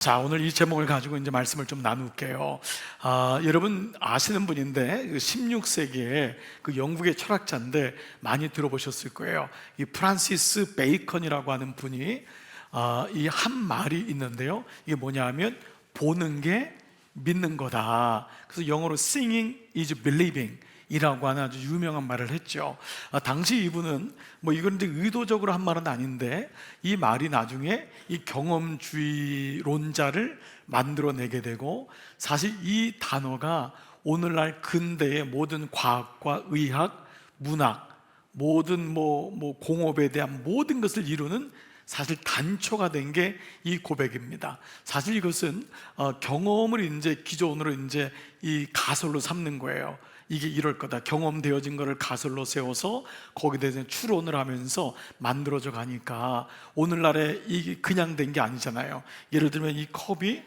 자, 오늘 이 제목을 가지고 이제 말씀을 좀 나눌게요. 여러분 아시는 분인데 16세기에 그 영국의 철학자인데 많이 들어보셨을 거예요. 이 프란시스 베이컨이라고 하는 분이 이 한 말이 있는데요. 이게 뭐냐면 보는 게 믿는 거다. 그래서 영어로 seeing is believing 이라고 하는 아주 유명한 말을 했죠. 당시 이분은 뭐 이건 이제 의도적으로 한 말은 아닌데 이 말이 나중에 이 경험주의론자를 만들어내게 되고, 사실 이 단어가 오늘날 근대의 모든 과학과 의학, 문학, 모든 공업에 대한 모든 것을 이루는 사실 단초가 된 게 이 고백입니다. 사실 이것은 경험을 이제 기존으로 이제 이 가설로 삼는 거예요. 이게 이럴 거다, 경험되어진 것을 가설로 세워서 거기에 대해서 추론을 하면서 만들어져 가니까 오늘날에 이게 그냥 된 게 아니잖아요. 예를 들면 이 컵이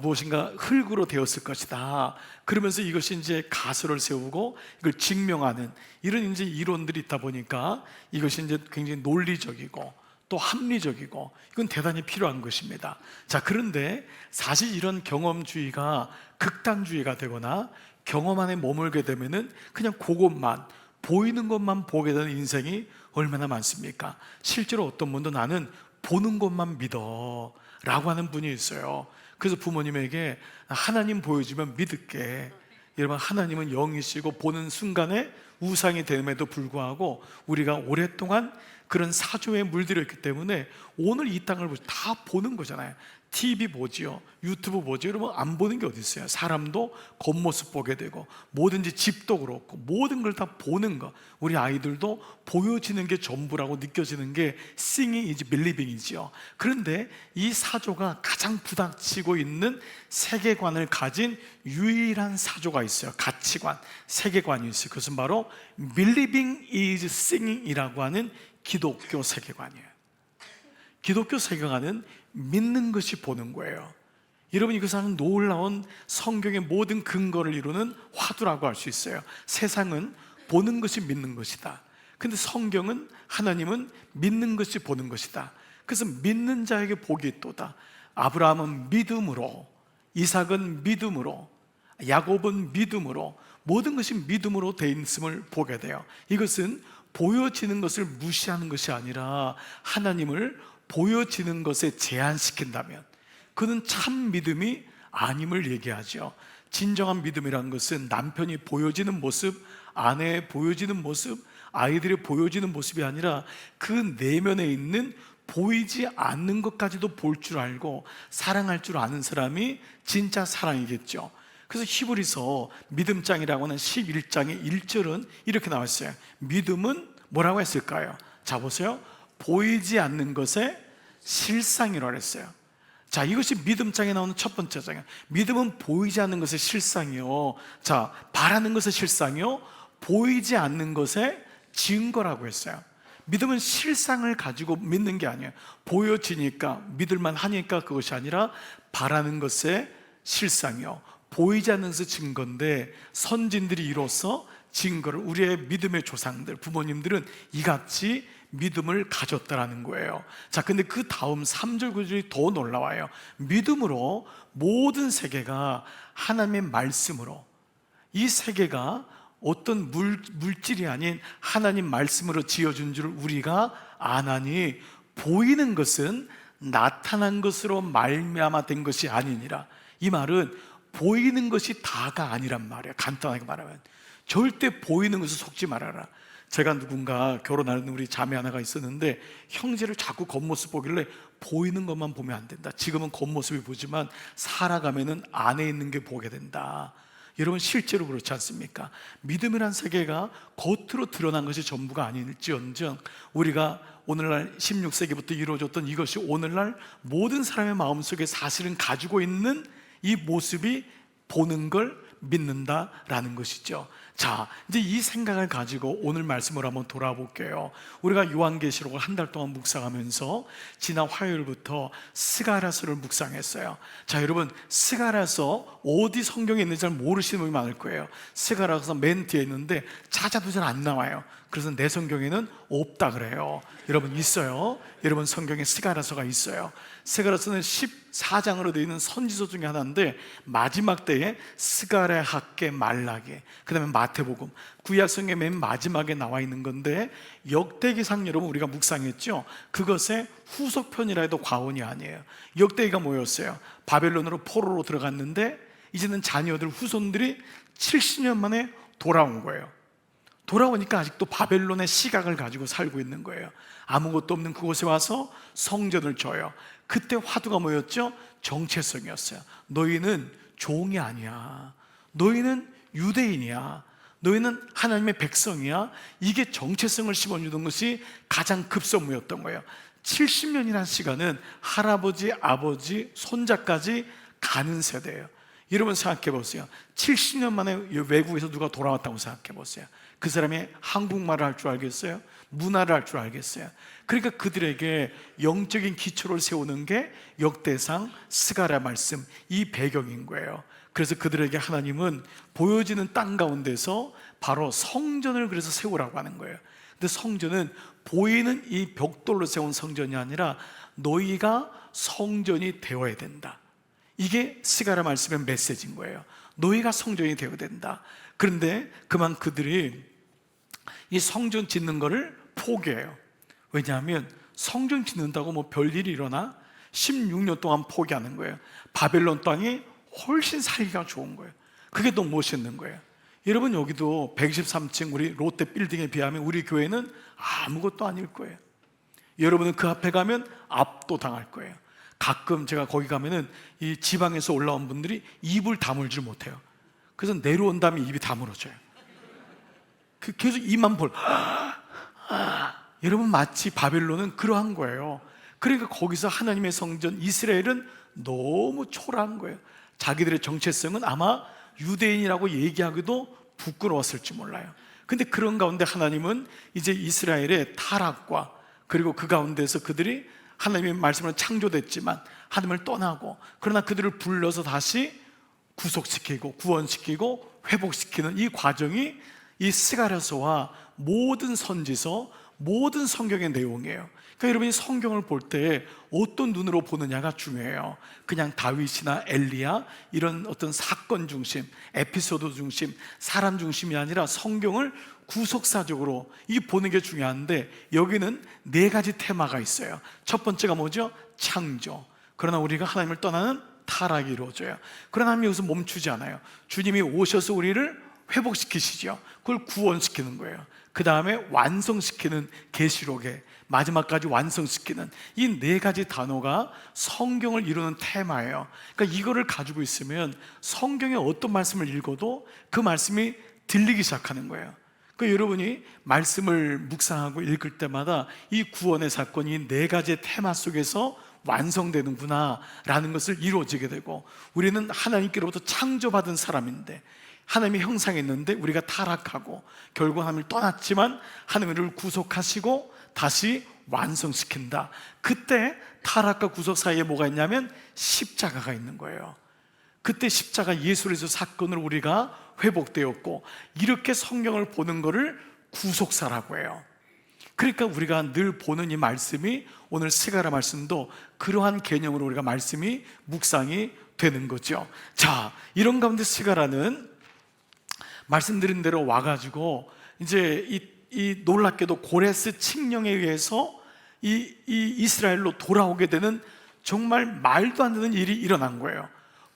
무엇인가 흙으로 되었을 것이다, 그러면서 이것이 이제 가설을 세우고 이걸 증명하는 이런 이제 이론들이 있다 보니까 이것이 이제 굉장히 논리적이고 또 합리적이고 이건 대단히 필요한 것입니다. 자, 그런데 사실 이런 경험주의가 극단주의가 되거나 경험 안에 머물게 되면은 그냥 그것만, 보이는 것만 보게 되는 인생이 얼마나 많습니까? 실제로 어떤 분도 나는 보는 것만 믿어 라고 하는 분이 있어요. 그래서 부모님에게 하나님 보여주면 믿을게. 여러분, 하나님은 영이시고 보는 순간에 우상이 됨에도 불구하고 우리가 오랫동안 그런 사조에 물들어 있기 때문에 오늘 이 땅을 다 보는 거잖아요. TV 보지요, 유튜브 보지요. 여러분, 안 보는 게 어디 있어요? 사람도 겉모습 보게 되고 뭐든지 집도 그렇고 모든 걸 다 보는 거, 우리 아이들도 보여지는 게 전부라고 느껴지는 게 seeing is believing이지요. 그런데 이 사조가 가장 부닥치고 있는 세계관을 가진 유일한 사조가 있어요. 가치관, 세계관이 있어요. 그것은 바로 believing is seeing이라고 하는 기독교 세계관이에요. 기독교 세계관은 믿는 것이 보는 거예요. 여러분, 이것은 놀라운 성경의 모든 근거를 이루는 화두라고 할 수 있어요. 세상은 보는 것이 믿는 것이다. 근데 성경은, 하나님은 믿는 것이 보는 것이다. 그래서 믿는 자에게 복이 있도다. 아브라함은 믿음으로, 이삭은 믿음으로, 야곱은 믿음으로, 모든 것이 믿음으로 돼 있음을 보게 돼요. 이것은 보여지는 것을 무시하는 것이 아니라 하나님을 보여지는 것에 제한시킨다면 그는 참 믿음이 아님을 얘기하죠. 진정한 믿음이라는 것은 남편이 보여지는 모습, 아내의 보여지는 모습, 아이들이 보여지는 모습이 아니라 그 내면에 있는 보이지 않는 것까지도 볼 줄 알고 사랑할 줄 아는 사람이 진짜 사랑이겠죠. 그래서 히브리서 믿음장이라고 하는 11장의 1절은 이렇게 나와 있어요. 믿음은 뭐라고 했을까요? 자, 보세요. 보이지 않는 것의 실상이라고 했어요. 자, 이것이 믿음장에 나오는 첫 번째 장이에요. 믿음은 보이지 않는 것의 실상이요, 자, 바라는 것의 실상이요, 보이지 않는 것의 증거라고 했어요. 믿음은 실상을 가지고 믿는 게 아니에요. 보여지니까 믿을만 하니까 그것이 아니라 바라는 것의 실상이요, 보이지 않는 것의 증거인데, 선진들이 이로써 증거를, 우리의 믿음의 조상들, 부모님들은 이같이 믿음을 가졌다라는 거예요. 자, 근데 그 다음 3절 9절이 더 놀라워요. 믿음으로 모든 세계가 하나님의 말씀으로, 이 세계가 어떤 물질이 아닌 하나님 말씀으로 지어준 줄 우리가 아나니 보이는 것은 나타난 것으로 말미암아 된 것이 아니니라. 이 말은 보이는 것이 다가 아니란 말이에요. 간단하게 말하면 절대 보이는 것을 속지 말아라. 제가 누군가 결혼하는 우리 자매 하나가 있었는데 형제를 자꾸 겉모습 보길래 보이는 것만 보면 안 된다. 지금은 겉모습이 보지만 살아가면은 안에 있는 게 보게 된다. 여러분, 실제로 그렇지 않습니까? 믿음이란 세계가 겉으로 드러난 것이 전부가 아닐지언정 우리가 오늘날 16세기부터 이루어졌던 이것이 오늘날 모든 사람의 마음속에 사실은 가지고 있는 이 모습이 보는 걸 믿는다라는 것이죠. 자, 이제 이 생각을 가지고 오늘 말씀을 한번 돌아볼게요. 우리가 요한계시록을 한 달 동안 묵상하면서 지난 화요일부터 스가랴서를 묵상했어요. 자, 여러분, 스가랴서 어디 성경에 있는지 잘 모르시는 분이 많을 거예요. 스가랴서 맨 뒤에 있는데 찾아도 잘 안 나와요. 그래서 내 성경에는 없다 그래요. 여러분, 있어요. 여러분 성경에 스가랴서가 있어요. 스가랴서는 14장으로 되어 있는 선지서 중에 하나인데 마지막 때에 스가랴, 학개, 말라기, 그 다음에 마태복음, 구약성의 맨 마지막에 나와 있는 건데 역대기상 여러분 우리가 묵상했죠? 그것의 후속편이라 해도 과언이 아니에요. 역대기가 뭐였어요? 바벨론으로 포로로 들어갔는데 이제는 자녀들 후손들이 70년 만에 돌아온 거예요. 돌아오니까 아직도 바벨론의 시각을 가지고 살고 있는 거예요. 아무것도 없는 그곳에 와서 성전을 져요. 그때 화두가 뭐였죠? 정체성이었어요. 너희는 종이 아니야. 너희는 유대인이야. 너희는 하나님의 백성이야. 이게 정체성을 심어주는 것이 가장 급선무였던 거예요. 70년이라는 시간은 할아버지, 아버지, 손자까지 가는 세대예요. 여러분 생각해 보세요. 70년 만에 외국에서 누가 돌아왔다고 생각해 보세요. 그 사람이 한국말을 할 줄 알겠어요? 문화를 할 줄 알겠어요? 그러니까 그들에게 영적인 기초를 세우는 게 역대상, 스가랴 말씀, 이 배경인 거예요. 그래서 그들에게 하나님은 보여지는 땅 가운데서 바로 성전을 그래서 세우라고 하는 거예요. 근데 성전은 보이는 이 벽돌로 세운 성전이 아니라 너희가 성전이 되어야 된다. 이게 스가랴 말씀의 메시지인 거예요. 너희가 성전이 되어야 된다. 그런데 그만 그들이 이 성전 짓는 거를 포기해요. 왜냐하면 성전 짓는다고 뭐 별일이 일어나? 16년 동안 포기하는 거예요. 바벨론 땅이 훨씬 살기가 좋은 거예요. 그게 더 멋있는 거예요. 여러분 여기도 123층 우리 롯데 빌딩에 비하면 우리 교회는 아무것도 아닐 거예요. 여러분은 그 앞에 가면 압도당할 거예요. 가끔 제가 거기 가면은 이 지방에서 올라온 분들이 입을 다물질 못해요. 그래서 내려온 다음에 입이 다물어져요. 계속 입만 여러분 마치 바벨론은 그러한 거예요. 그러니까 거기서 하나님의 성전 이스라엘은 너무 초라한 거예요. 자기들의 정체성은 아마 유대인이라고 얘기하기도 부끄러웠을지 몰라요. 근데 그런 가운데 하나님은 이제 이스라엘의 타락과 그리고 그 가운데서 그들이 하나님의 말씀으로 창조됐지만 하나님을 떠나고 그러나 그들을 불러서 다시 구속시키고 구원시키고 회복시키는 이 과정이 이 스가랴서와 모든 선지서, 모든 성경의 내용이에요. 그러니까 여러분이 성경을 볼 때 어떤 눈으로 보느냐가 중요해요. 그냥 다윗이나 엘리야 이런 어떤 사건 중심, 에피소드 중심, 사람 중심이 아니라 성경을 구속사적으로 이 보는 게 중요한데 여기는 네 가지 테마가 있어요. 첫 번째가 뭐죠? 창조. 그러나 우리가 하나님을 떠나는 타락이 이루어져요. 그러나 하나님 여기서 멈추지 않아요. 주님이 오셔서 우리를 회복시키시죠. 그걸 구원시키는 거예요. 그 다음에 완성시키는 계시록에 마지막까지 완성시키는 이 네 가지 단어가 성경을 이루는 테마예요. 그러니까 이거를 가지고 있으면 성경의 어떤 말씀을 읽어도 그 말씀이 들리기 시작하는 거예요. 그러니까 여러분이 말씀을 묵상하고 읽을 때마다 이 구원의 사건이 네 가지의 테마 속에서 완성되는구나 라는 것을 이루어지게 되고 우리는 하나님께로부터 창조받은 사람인데 하나님의 형상이 있는데 우리가 타락하고 결국 하나님을 떠났지만 하나님을 구속하시고 다시 완성시킨다. 그때 타락과 구속 사이에 뭐가 있냐면 십자가가 있는 거예요. 그때 십자가 예수로서 사건으로 우리가 회복되었고 이렇게 성경을 보는 것을 구속사라고 해요. 그러니까 우리가 늘 보는 이 말씀이 오늘 스가랴 말씀도 그러한 개념으로 우리가 말씀이 묵상이 되는 거죠. 자, 이런 가운데 스가랴는 말씀드린 대로 와가지고 이제 이 놀랍게도 고레스 칙령에 의해서 이 이스라엘로 돌아오게 되는 정말 말도 안 되는 일이 일어난 거예요.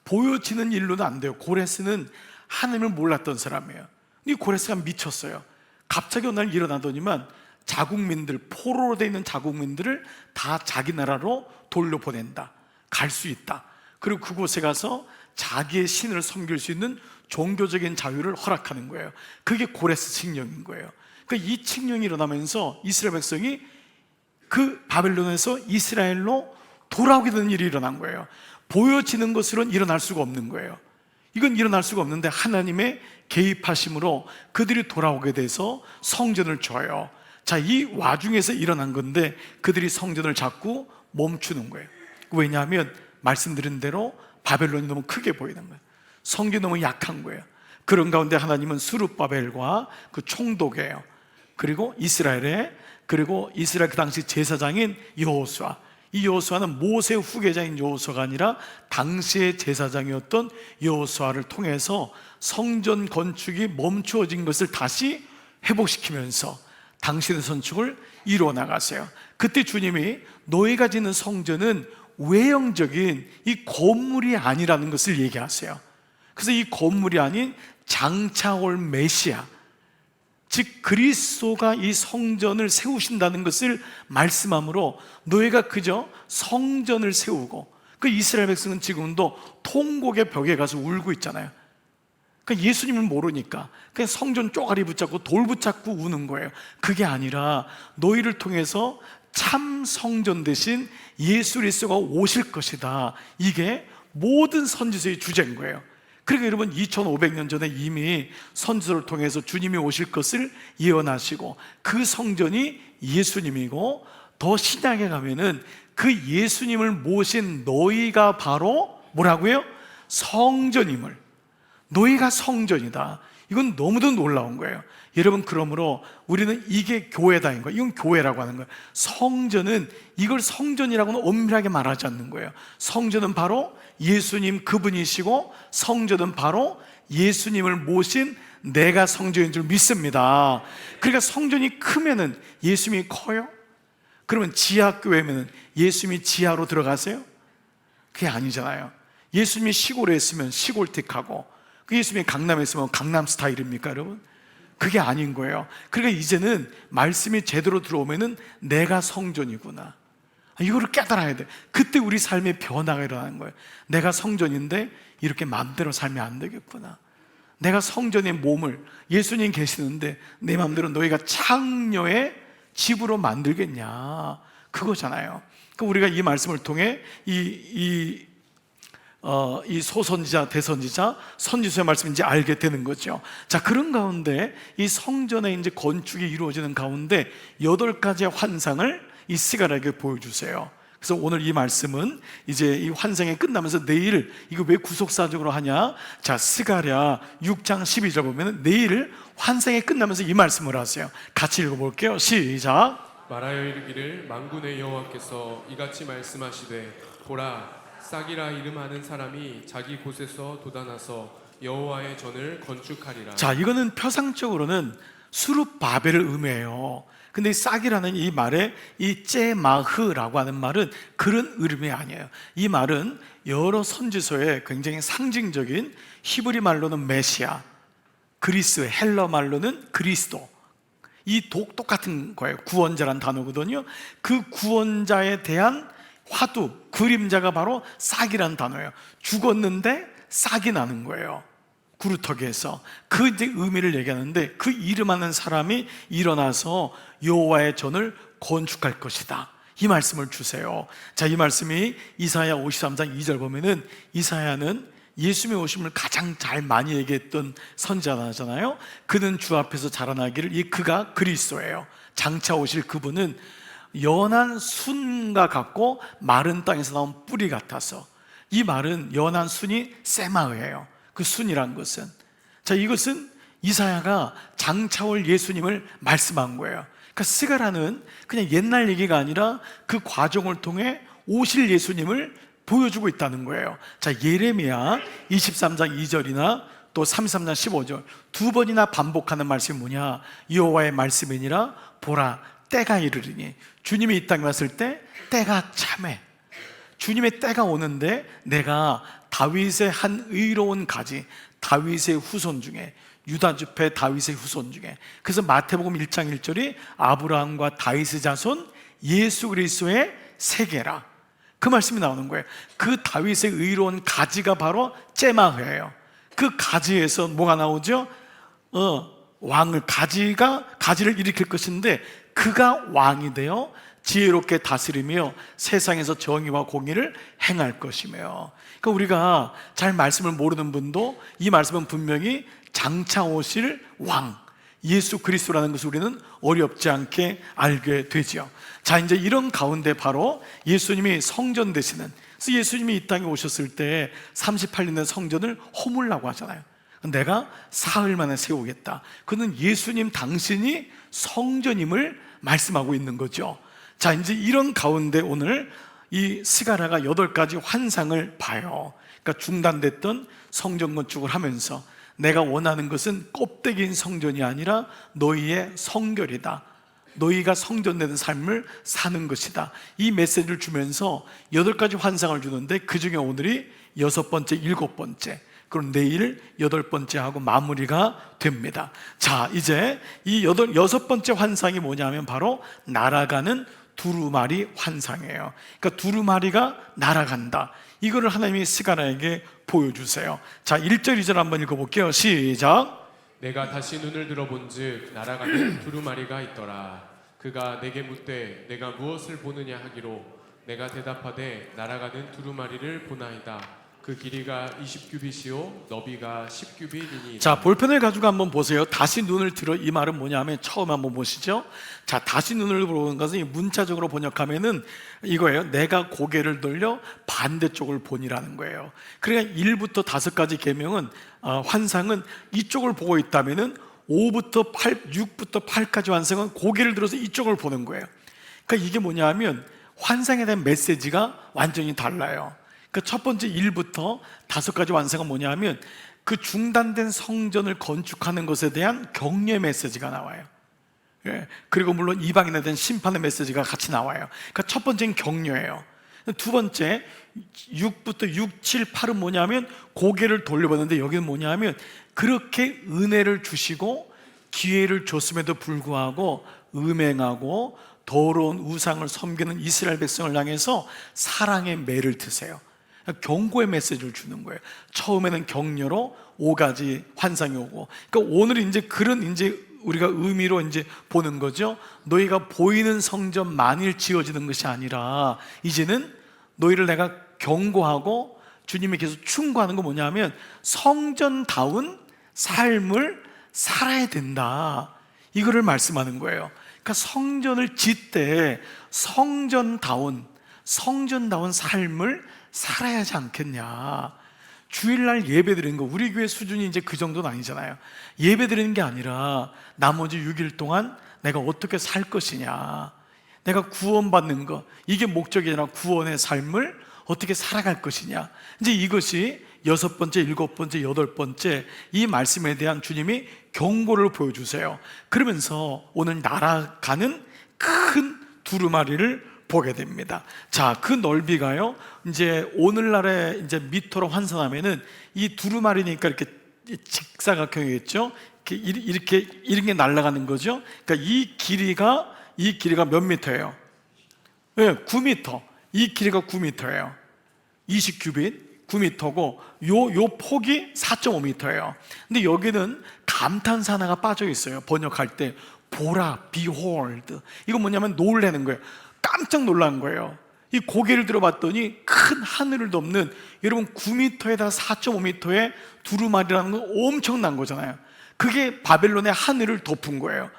보여지는 일로는 안 돼요. 고레스는 하나님을 몰랐던 사람이에요. 이 고레스가 미쳤어요. 갑자기 어느 날 일어나더니만 자국민들, 포로로 되어 있는 자국민들을 다 자기 나라로 돌려보낸다. 갈 수 있다. 그리고 그곳에 가서 자기의 신을 섬길 수 있는 종교적인 자유를 허락하는 거예요. 그게 고레스 칙령인 거예요. 그러니까 이 칙령이 일어나면서 이스라엘 백성이 그 바벨론에서 이스라엘로 돌아오게 되는 일이 일어난 거예요. 보여지는 것으로는 일어날 수가 없는 거예요. 이건 일어날 수가 없는데 하나님의 개입하심으로 그들이 돌아오게 돼서 성전을 줘요. 자, 이 와중에서 일어난 건데 그들이 성전을 자꾸 멈추는 거예요. 왜냐하면 말씀드린 대로 바벨론이 너무 크게 보이는 거예요. 성경이 너무 약한 거예요. 그런 가운데 하나님은 스룹바벨과 그 총독이에요. 그리고 이스라엘 그 당시 제사장인 여호수아 이 여호수아는 모세 후계자인 여호수아가 아니라 당시의 제사장이었던 여호수아를 통해서 성전 건축이 멈추어진 것을 다시 회복시키면서 당신의 선축을 이루어 나가세요. 그때 주님이 너희가 짓는 성전은 외형적인 이 건물이 아니라는 것을 얘기하세요. 그래서 이 건물이 아닌 장차올 메시아, 즉 그리스도가 이 성전을 세우신다는 것을 말씀함으로 너희가 그저 성전을 세우고, 그 이스라엘 백성은 지금도 통곡의 벽에 가서 울고 있잖아요. 그러니까 예수님을 모르니까 그냥 성전 쪼가리 붙잡고 돌 붙잡고 우는 거예요. 그게 아니라 너희를 통해서 참 성전 대신 예수 그리스도가 오실 것이다. 이게 모든 선지서의 주제인 거예요. 그러니까 여러분 2500년 전에 이미 선지서를 통해서 주님이 오실 것을 예언하시고, 그 성전이 예수님이고, 더 신약에 가면은 그 예수님을 모신 너희가 바로 뭐라고요? 성전임을, 너희가 성전이다. 이건 너무도 놀라운 거예요. 여러분, 그러므로 우리는 이게 교회다인 거예요. 이건 교회라고 하는 거예요. 성전은, 이걸 성전이라고는 엄밀하게 말하지 않는 거예요. 성전은 바로 예수님 그분이시고, 성전은 바로 예수님을 모신 내가 성전인 줄 믿습니다. 그러니까 성전이 크면은 예수님이 커요? 그러면 지하교회면 예수님이 지하로 들어가세요? 그게 아니잖아요. 예수님이 시골에 있으면 시골틱하고, 그 예수님이 강남에 있으면 강남 스타일입니까, 여러분? 그게 아닌 거예요. 그러니까 이제는 말씀이 제대로 들어오면은 내가 성전이구나, 이거를 깨달아야 돼. 그때 우리 삶의 변화가 일어나는 거예요. 내가 성전인데 이렇게 마음대로 살면 안 되겠구나. 내가 성전의 몸을, 예수님 계시는데 내 마음대로 너희가 창녀의 집으로 만들겠냐, 그거잖아요. 그러니까 우리가 이 말씀을 통해 이 소선지자, 대선지자, 선지서의 말씀인지 알게 되는 거죠. 자, 그런 가운데 이 성전의 이제 건축이 이루어지는 가운데 8가지의 환상을 이 스가랴에게 보여주세요. 그래서 오늘 이 말씀은 이제 이 환상이 끝나면서 내일 이거 왜 구속사적으로 하냐? 자, 스가랴 6장 12절 보면 내일 환상이 끝나면서 이 말씀을 하세요. 같이 읽어볼게요. 시작. 말하여 이르기를 만군의 여호와께서 이같이 말씀하시되 보라, 싹이라 이름하는 사람이 자기 곳에서 돋아나서 여호와의 전을 건축하리라. 자, 이거는 표상적으로는 수룹바벨을 의미해요. 근데 이 싹이라는 이 말에 이 째마흐라고 하는 말은 그런 의미 아니에요. 이 말은 여러 선지서에 굉장히 상징적인, 히브리 말로는 메시아, 그리스, 헬러 말로는 그리스도, 이 똑같은 거예요. 구원자란 단어거든요. 그 구원자에 대한 화두, 그림자가 바로 싹이란 단어예요. 죽었는데 싹이 나는 거예요. 구루터기에서. 그 이제 의미를 얘기하는데, 그 이름하는 사람이 일어나서 여호와의 전을 건축할 것이다, 이 말씀을 주세요. 자, 이 말씀이 이사야 53장 2절 보면은, 이사야는 예수님의 오심을 가장 잘 많이 얘기했던 선지자잖아요. 그는 주 앞에서 자라나기를, 이 그가 그리스도예요. 장차 오실 그분은 연한 순과 같고 마른 땅에서 나온 뿌리 같아서, 이 말은 연한 순이 세마흐예요. 그 순이란 것은, 자, 이것은 이사야가 장차올 예수님을 말씀한 거예요. 그러니까 스가랴는 그냥 옛날 얘기가 아니라 그 과정을 통해 오실 예수님을 보여주고 있다는 거예요. 자, 예레미야 23장 2절이나 또 33장 15절 두 번이나 반복하는 말씀이 뭐냐? 여호와의 말씀이니라 보라, 때가 이르리니. 주님이 이 땅에 왔을 때 때가 참해. 주님의 때가 오는데 내가 다윗의 한 의로운 가지, 다윗의 후손 중에, 유다 지파 다윗의 후손 중에, 그래서 마태복음 1장 1절이 아브라함과 다윗의 자손 예수 그리스도의 세계라, 그 말씀이 나오는 거예요. 그 다윗의 의로운 가지가 바로 째마흐예요. 그 가지에서 뭐가 나오죠? 가지를 일으킬 것인데, 그가 왕이 되어 지혜롭게 다스리며 세상에서 정의와 공의를 행할 것이며. 그러니까 우리가 잘 말씀을 모르는 분도 이 말씀은 분명히 장차 오실 왕 예수 그리스도라는 것을 우리는 어렵지 않게 알게 되죠. 자, 이제 이런 가운데 바로 예수님이 성전 되시는, 그래서 예수님이 이 땅에 오셨을 때 38년 된 성전을 허물라고 하잖아요. 내가 사흘 만에 세우겠다. 그는 예수님 당신이 성전임을 말씀하고 있는 거죠. 자, 이제 이런 가운데 오늘 이 스가랴가 8가지 환상을 봐요. 그러니까 중단됐던 성전 건축을 하면서 내가 원하는 것은 껍데기인 성전이 아니라 너희의 성결이다, 너희가 성전되는 삶을 사는 것이다, 이 메시지를 주면서 8가지 환상을 주는데 그 중에 오늘이 6번째, 7번째, 그럼 내일 8번째 하고 마무리가 됩니다. 자, 이제 이 6번째 환상이 뭐냐면 바로 날아가는 두루마리 환상이에요. 그러니까 두루마리가 날아간다, 이거를 하나님이 스가랴에게 보여주세요. 자, 1절 2절 한번 읽어볼게요. 시작. 내가 다시 눈을 들어본즉 날아가는 두루마리가 있더라. 그가 내게 묻되 내가 무엇을 보느냐 하기로 내가 대답하되 날아가는 두루마리를 보나이다. 그 길이가 20규빗이요 너비가 10규빗이니. 자, 볼펜을 가지고 한번 보세요. 다시 눈을 들어, 이 말은 뭐냐면 처음 한번 보시죠. 자, 다시 눈을 보는 것은 문자적으로 번역하면은 이거예요. 내가 고개를 돌려 반대쪽을 보니라는 거예요. 그러니까 1부터 5가지 계명은 환상은 이쪽을 보고 있다면은 5부터 8, 6부터 8까지 환상은 고개를 들어서 이쪽을 보는 거예요. 그러니까 이게 뭐냐면 환상에 대한 메시지가 완전히 달라요. 그 첫 번째 1부터 5가지 완성은 뭐냐면 그 중단된 성전을 건축하는 것에 대한 격려의 메시지가 나와요. 예. 그리고 물론 이방인에 대한 심판의 메시지가 같이 나와요. 그러니까 첫 번째는 격려예요. 두 번째 6부터 6, 7, 8은 뭐냐면 고개를 돌려보는데 여기는 뭐냐면 그렇게 은혜를 주시고 기회를 줬음에도 불구하고 음행하고 더러운 우상을 섬기는 이스라엘 백성을 향해서 사랑의 매를 드세요. 경고의 메시지를 주는 거예요. 처음에는 격려로 5가지 환상이 오고, 그러니까 오늘 이제 그런 이제 우리가 의미로 이제 보는 거죠. 너희가 보이는 성전만일 지어지는 것이 아니라 이제는 너희를 내가 경고하고 주님이 계속 충고하는 거 뭐냐면 성전다운 삶을 살아야 된다, 이거를 말씀하는 거예요. 그러니까 성전을 짓되 성전다운 삶을 살아야 하지 않겠냐. 주일날 예배 드리는 거, 우리 교회 수준이 이제 그 정도는 아니잖아요. 예배 드리는 게 아니라 나머지 6일 동안 내가 어떻게 살 것이냐, 내가 구원받는 거, 이게 목적이 아니라 구원의 삶을 어떻게 살아갈 것이냐. 이제 이것이 6번째, 7번째, 8번째 이 말씀에 대한 주님이 경고를 보여주세요. 그러면서 오늘 날아가는 큰 두루마리를 보게 됩니다. 자, 그 넓이가요, 이제 오늘날의 이제 미터로 환산하면은 이 두루마리니까 이렇게 직사각형이겠죠. 이렇게 날아가는 거죠. 그러니까 이 길이가 몇 미터예요? 네, 9미터. 이 길이가 9미터예요. 20규빗 9미터고 요 폭이 4.5미터예요. 근데 여기는 감탄사 하나가 빠져 있어요. 번역할 때 보라, behold. 이거 뭐냐면 놀라는 거예요. 깜짝 놀란 거예요. 이 고개를 들어봤더니 큰 하늘을 덮는, 여러분 9m에다 4.5m의 두루마리라는 건 엄청난 거잖아요. 그게 바벨론의 하늘을 덮은 거예요.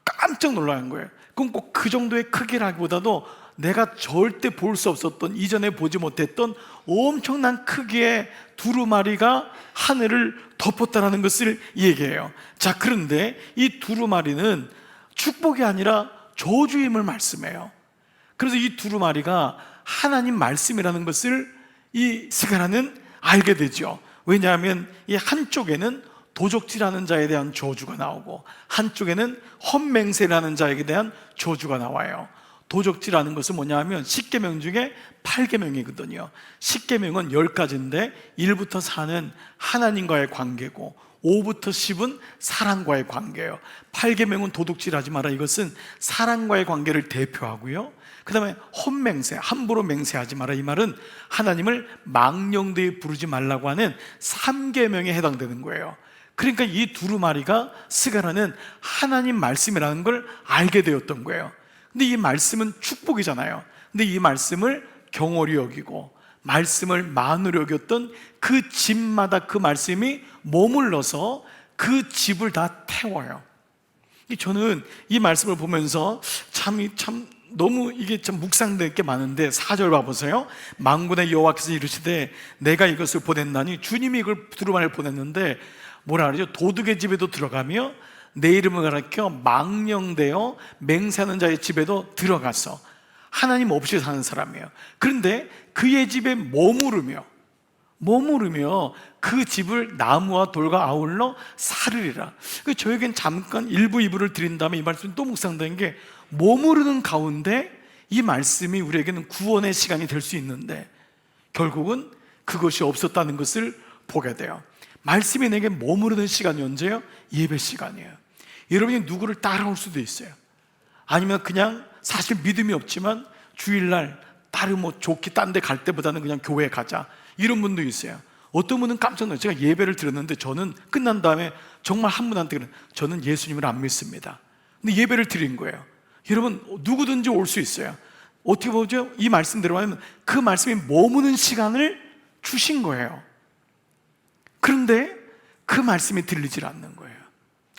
깜짝 놀라는 거예요. 그럼 꼭 그 정도의 크기라기보다도 내가 절대 볼 수 없었던, 이전에 보지 못했던 엄청난 크기의 두루마리가 하늘을 덮었다는 것을 얘기해요. 자, 그런데 이 두루마리는 축복이 아니라 저주임을 말씀해요. 그래서 이 두루마리가 하나님 말씀이라는 것을 이 스가랴는 알게 되죠. 왜냐하면 이 한쪽에는 도적질하는 자에 대한 저주가 나오고 한쪽에는 헛맹세라는 자에게 대한 저주가 나와요. 도적질하는 것은 뭐냐면 10계명 중에 8계명이거든요. 10계명은 10가지인데 1부터 4는 하나님과의 관계고 5부터 10은 사랑과의 관계예요. 8계명은 도둑질하지 마라, 이것은 사랑과의 관계를 대표하고요. 그 다음에 헛맹세, 함부로 맹세하지 마라, 이 말은 하나님을 망령되이 부르지 말라고 하는 3계명에 해당되는 거예요. 그러니까 이 두루마리가 스가랴는 하나님 말씀이라는 걸 알게 되었던 거예요. 근데 이 말씀은 축복이잖아요. 근데 이 말씀을 경홀히 여기고 말씀을 만으로 여겼던 그 집마다 그 말씀이 머물러서 그 집을 다 태워요. 저는 이 말씀을 보면서 참 너무 이게 참 묵상될 게 많은데 4절 봐보세요. 만군의 여호와께서 이르시되 내가 이것을 보냈나니, 주님이 이걸 두루마리를 보냈는데 뭐라 그러죠? 도둑의 집에도 들어가며 내 이름을 가리켜 망령되어 맹세하는 자의 집에도 들어가서 하나님 없이 사는 사람이에요. 그런데 그의 집에 머무르며 그 집을 나무와 돌과 아울러 사르리라. 저에겐 잠깐 1부 2부를 드린 다음에 이 말씀이 또 묵상된 게, 머무르는 가운데 이 말씀이 우리에게는 구원의 시간이 될 수 있는데 결국은 그것이 없었다는 것을 보게 돼요. 말씀이 내게 머무르는 시간이 언제예요? 예배 시간이에요. 여러분이 누구를 따라올 수도 있어요. 아니면 그냥 사실 믿음이 없지만 주일날 다른 뭐 좋게 딴 데 갈 때보다는 그냥 교회에 가자, 이런 분도 있어요. 어떤 분은 깜짝 놀라요. 제가 예배를 드렸는데 저는 끝난 다음에 정말 한 분한테 저는 예수님을 안 믿습니다. 근데 예배를 드린 거예요. 여러분, 누구든지 올 수 있어요. 어떻게 보죠? 이 말씀대로 하면 그 말씀이 머무는 시간을 주신 거예요. 그런데 그 말씀이 들리질 않는 거예요.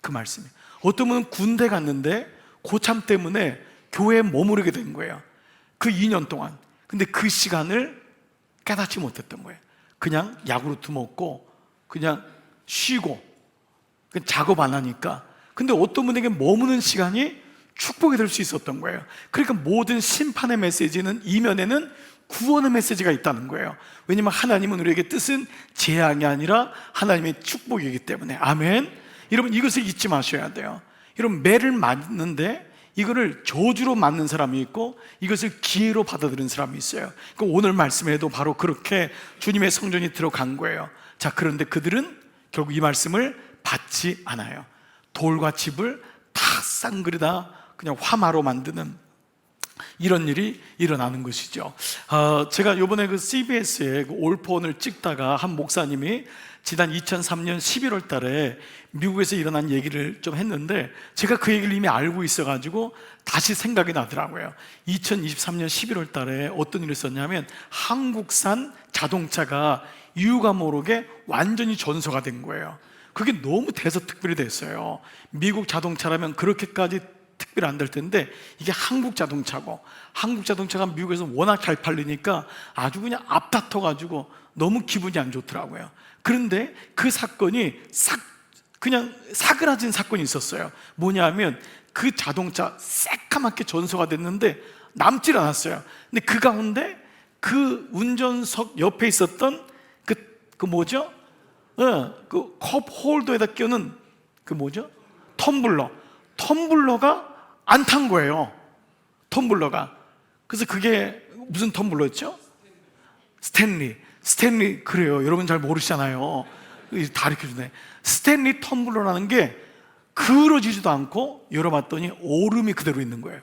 그 말씀이. 어떤 분은 군대 갔는데 고참 때문에 교회에 머무르게 된 거예요. 그 2년 동안. 근데 그 시간을 깨닫지 못했던 거예요. 그냥 야구르트 먹고 그냥 쉬고 그냥 작업 안 하니까. 근데 어떤 분에게 머무는 시간이 축복이 될 수 있었던 거예요. 그러니까 모든 심판의 메시지는 이면에는 구원의 메시지가 있다는 거예요. 왜냐하면 하나님은 우리에게 뜻은 재앙이 아니라 하나님의 축복이기 때문에. 아멘. 여러분, 이것을 잊지 마셔야 돼요. 여러분, 매를 맞는데 이거를 저주로 맞는 사람이 있고 이것을 기회로 받아들이는 사람이 있어요. 그러니까 오늘 말씀에도 바로 그렇게 주님의 성전이 들어간 거예요. 자, 그런데 그들은 결국 이 말씀을 받지 않아요. 돌과 집을 다 쌍그리다 그냥 화마로 만드는 이런 일이 일어나는 것이죠. 제가 이번에 그 CBS에 그 올폰을 찍다가 한 목사님이 지난 2003년 11월 달에 미국에서 일어난 얘기를 좀 했는데, 제가 그 얘기를 이미 알고 있어가지고 다시 생각이 나더라고요. 2023년 11월 달에 어떤 일이 있었냐면, 한국산 자동차가 이유가 모르게 완전히 전소가 된 거예요. 그게 너무 대서특별히 됐어요. 미국 자동차라면 그렇게까지 특별히 안 될 텐데 이게 한국 자동차고, 한국 자동차가 미국에서 워낙 잘 팔리니까 아주 그냥 앞다퉈가지고 너무 기분이 안 좋더라고요. 그런데 그 사건이 그냥 사그라진 사건이 있었어요. 뭐냐면 그 자동차 새까맣게 전소가 됐는데 남질 않았어요. 근데 그 가운데 그 운전석 옆에 있었던 그 뭐죠? 그 컵 홀더에다 끼우는 그 뭐죠? 텀블러가 안 탄 거예요. 텀블러가. 그래서 그게 무슨 텀블러였죠? 스탠리. 그래요. 여러분 잘 모르시잖아요. 다 가르쳐주네. 스탠리 텀블러라는 게 그을어지지도 않고 열어봤더니 얼음이 그대로 있는 거예요.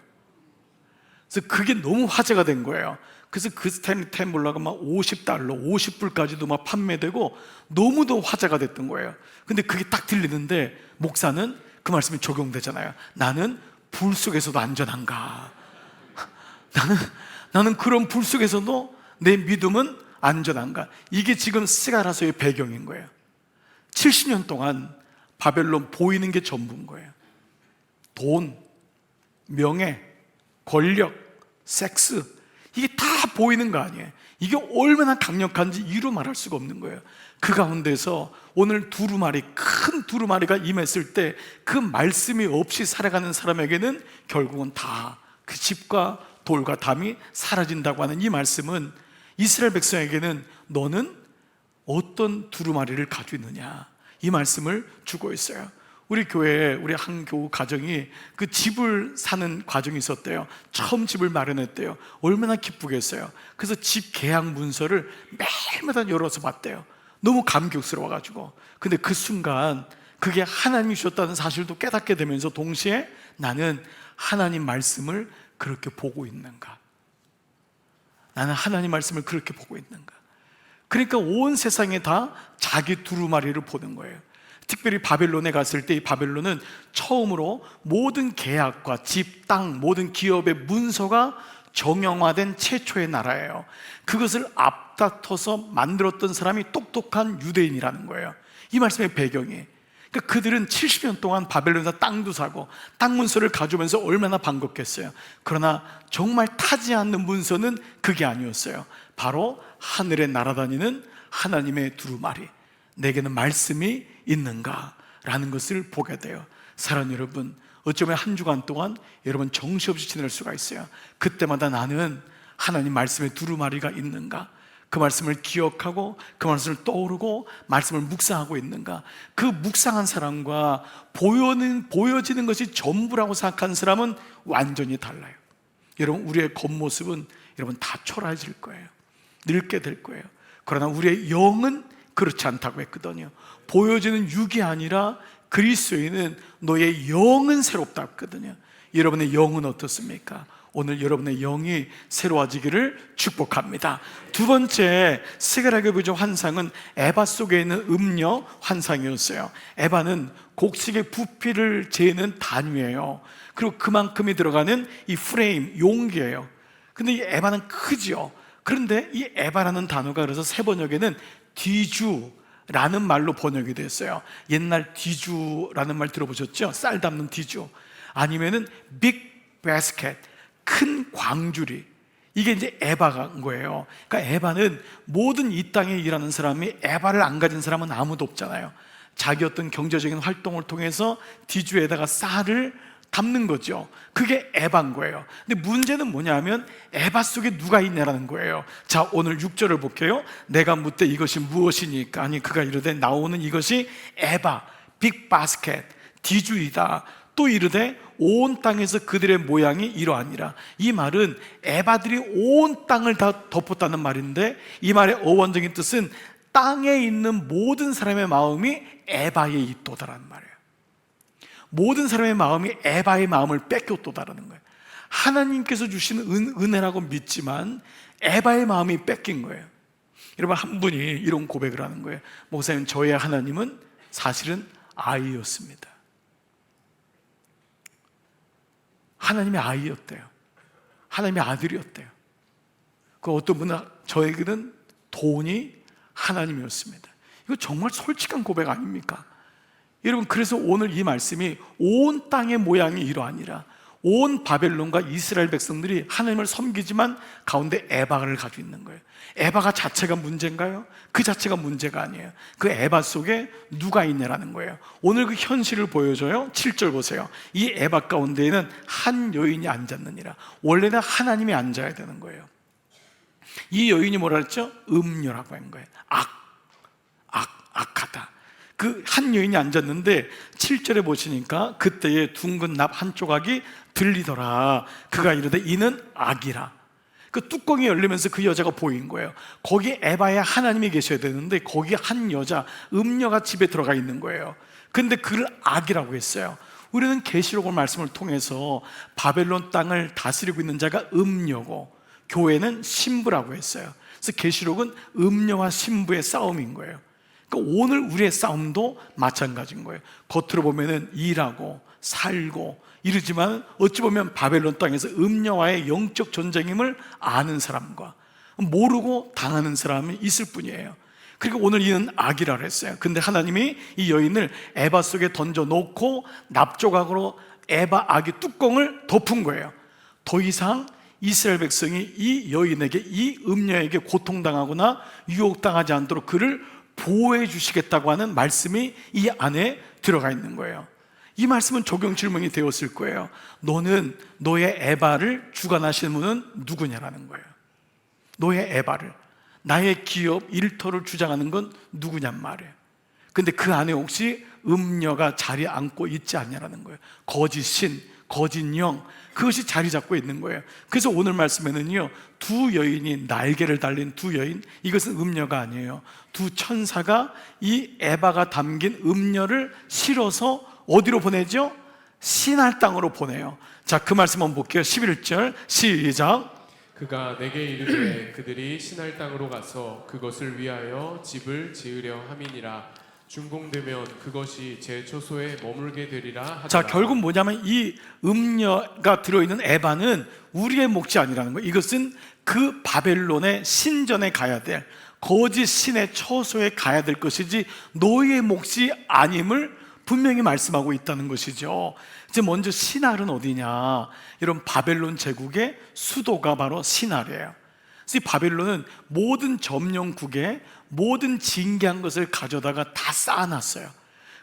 그래서 그게 너무 화제가 된 거예요. 그래서 그 스탠리 텀블러가 막 $50, $50까지도 막 판매되고 너무도 화제가 됐던 거예요. 근데 그게 딱 들리는데 목사는 그 말씀이 적용되잖아요. 나는 불 속에서도 안전한가? 나는 그런 불 속에서도 내 믿음은 안전한가? 이게 지금 스가랴서의 배경인 거예요. 70년 동안 바벨론 보이는 게 전부인 거예요. 돈, 명예, 권력, 섹스, 이게 다 보이는 거 아니에요. 이게 얼마나 강력한지 이루 말할 수가 없는 거예요. 그 가운데서 오늘 큰 두루마리가 임했을 때 그 말씀이 없이 살아가는 사람에게는 결국은 다 그 집과 돌과 담이 사라진다고 하는 이 말씀은 이스라엘 백성에게는 너는 어떤 두루마리를 가지고 있느냐, 이 말씀을 주고 있어요. 우리 교회에 우리 한 교우 가정이 그 집을 사는 과정이 있었대요. 처음 집을 마련했대요. 얼마나 기쁘겠어요. 그래서 집 계약 문서를 매일마다 열어서 봤대요. 너무 감격스러워가지고. 근데 그 순간 그게 하나님이 주셨다는 사실도 깨닫게 되면서 동시에 나는 하나님 말씀을 그렇게 보고 있는가? 나는 하나님 말씀을 그렇게 보고 있는가? 그러니까 온 세상에 다 자기 두루마리를 보는 거예요. 특별히 바벨론에 갔을 때 이 바벨론은 처음으로 모든 계약과 집, 땅, 모든 기업의 문서가 정형화된 최초의 나라예요. 그것을 앞다퉈서 만들었던 사람이 똑똑한 유대인이라는 거예요. 이 말씀의 배경이. 그러니까 그들은 70년 동안 바벨론에서 땅도 사고 땅 문서를 가져오면서 얼마나 반갑겠어요. 그러나 정말 타지 않는 문서는 그게 아니었어요. 바로 하늘에 날아다니는 하나님의 두루마리, 내게는 말씀이 있는가? 라는 것을 보게 돼요. 사랑하는 여러분, 어쩌면 한 주간 동안 여러분 정신없이 지낼 수가 있어요. 그때마다 나는 하나님 말씀에 두루마리가 있는가, 그 말씀을 기억하고 그 말씀을 떠오르고 말씀을 묵상하고 있는가. 그 묵상한 사람과 보여지는 것이 전부라고 생각하는 사람은 완전히 달라요. 여러분, 우리의 겉모습은 여러분 다 초라해질 거예요. 늙게 될 거예요. 그러나 우리의 영은 그렇지 않다고 했거든요. 보여지는 육이 아니라 그리스도인은 너의 영은 새롭다 했거든요. 여러분의 영은 어떻습니까? 오늘 여러분의 영이 새로워지기를 축복합니다. 두 번째 스가랴의 보여준 환상은 에바 속에 있는 음녀 환상이었어요. 에바는 곡식의 부피를 재는 단위예요. 그리고 그만큼이 들어가는 이 프레임, 용기예요. 근데 이 에바는 크죠. 그런데 이 에바라는 단어가 그래서 세 번역에는 뒤주라는 말로 번역이 됐어요. 옛날 뒤주라는 말 들어보셨죠? 쌀 담는 뒤주. 아니면은 빅 바스켓, 큰 광주리. 이게 이제 에바가 거예요. 그러니까 에바는 모든 이 땅에 일하는 사람이 에바를 안 가진 사람은 아무도 없잖아요. 자기 어떤 경제적인 활동을 통해서 뒤주에다가 쌀을 담는 거죠. 그게 에바인 거예요. 근데 문제는 뭐냐면 에바 속에 누가 있냐라는 거예요. 자, 오늘 6절을 볼게요. 내가 묻되 이것이 무엇이니까? 아니, 그가 이르되 나오는 이것이 에바, 빅 바스켓, 뒤주이다. 또 이르되 온 땅에서 그들의 모양이 이러하니라. 이 말은 에바들이 온 땅을 다 덮었다는 말인데, 이 말의 어원적인 뜻은 땅에 있는 모든 사람의 마음이 에바에 있도다라는 말이에요. 모든 사람의 마음이 에바의 마음을 뺏겼도다라는 거예요. 하나님께서 주시는 은혜라고 믿지만 에바의 마음이 뺏긴 거예요. 여러분, 한 분이 이런 고백을 하는 거예요. 목사님, 저의 하나님은 사실은 아이였습니다. 하나님의 아이였대요. 하나님의 아들이었대요. 그 어떤 분은 저에게는 돈이 하나님이었습니다. 이거 정말 솔직한 고백 아닙니까? 여러분, 그래서 오늘 이 말씀이 온 땅의 모양이 이러하니라. 온 바벨론과 이스라엘 백성들이 하나님을 섬기지만 가운데 에바를 가지고 있는 거예요. 에바가 자체가 문제인가요? 그 자체가 문제가 아니에요. 그 에바 속에 누가 있냐라는 거예요. 오늘 그 현실을 보여줘요. 7절 보세요. 이 에바 가운데에는 한 여인이 앉았느니라. 원래는 하나님이 앉아야 되는 거예요. 이 여인이 뭐라 했죠? 음녀라고 한 거예요. 악하다. 그 한 여인이 앉았는데 7절에 보시니까 그때에 둥근 납 한 조각이 들리더라. 그가 이르되 이는 악이라. 그 뚜껑이 열리면서 그 여자가 보인 거예요. 거기 에바에 하나님이 계셔야 되는데 거기 한 여자, 음녀가 집에 들어가 있는 거예요. 근데 그를 악이라고 했어요. 우리는 계시록 말씀을 통해서 바벨론 땅을 다스리고 있는 자가 음녀고 교회는 신부라고 했어요. 그래서 계시록은 음녀와 신부의 싸움인 거예요. 그러니까 오늘 우리의 싸움도 마찬가지인 거예요. 겉으로 보면은 일하고 살고 이러지만 어찌 보면 바벨론 땅에서 음녀와의 영적 전쟁임을 아는 사람과 모르고 당하는 사람이 있을 뿐이에요. 그리고 오늘 이는 악이라고 했어요. 근데 하나님이 이 여인을 에바 속에 던져놓고 납조각으로 에바 악의 뚜껑을 덮은 거예요. 더 이상 이스라엘 백성이 이 여인에게, 이 음녀에게 고통당하거나 유혹당하지 않도록 그를 보호해 주시겠다고 하는 말씀이 이 안에 들어가 있는 거예요. 이 말씀은 적용 질문이 되었을 거예요. 너는 너의 에바를 주관하시는 분은 누구냐라는 거예요. 너의 에바를, 나의 기업, 일터를 주장하는 건 누구냔 말이에요. 근데 그 안에 혹시 음녀가 자리 앉고 있지 않냐라는 거예요. 거짓 신, 거짓 영, 그것이 자리 잡고 있는 거예요. 그래서 오늘 말씀에는요, 두 여인이, 날개를 달린 두 여인, 이것은 음녀가 아니에요. 두 천사가 이 에바가 담긴 음녀를 실어서 어디로 보내죠? 시날 땅으로 보내요. 자, 그 말씀 한번 볼게요. 11절 시작. 그가 내게 이르되 그들이 시날 땅으로 가서 그것을 위하여 집을 지으려 함이니라. 준공되면 그것이 제 처소에 머물게 되리라 하더라. 자, 결국 뭐냐면 이 음녀가 들어있는 에바는 우리의 몫이 아니라는 거예요. 이것은 그 바벨론의 신전에 가야 될, 거짓 신의 처소에 가야 될 것이지 너희의 몫이 아님을 분명히 말씀하고 있다는 것이죠. 이제 먼저 시날은 어디냐? 이런 바벨론 제국의 수도가 바로 시날이에요. 그래서 이 바벨론은 모든 점령국에 모든 징계한 것을 가져다가 다 쌓아놨어요.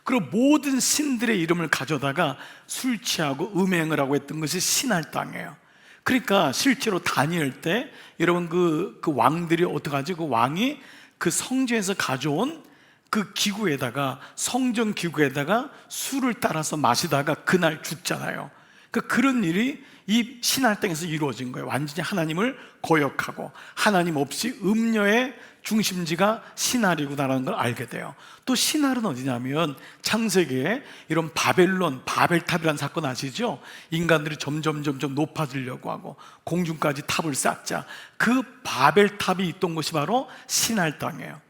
그리고 모든 신들의 이름을 가져다가 술 취하고 음행을 하고 했던 것이 신할 땅이에요. 그러니까 실제로 다니엘 때 여러분 그 왕들이 어떡하지? 그 왕이 그 성전에서 가져온 그 기구에다가, 성전 기구에다가 술을 따라서 마시다가 그날 죽잖아요. 그런 일이 이 신할 땅에서 이루어진 거예요. 완전히 하나님을 거역하고 하나님 없이 음녀의 중심지가 신할이구나라는 걸 알게 돼요. 또 신할은 어디냐면 창세기에 이런 바벨론, 바벨탑이라는 사건 아시죠? 인간들이 점점 높아지려고 하고 공중까지 탑을 쌓자. 그 바벨탑이 있던 곳이 바로 신할 땅이에요.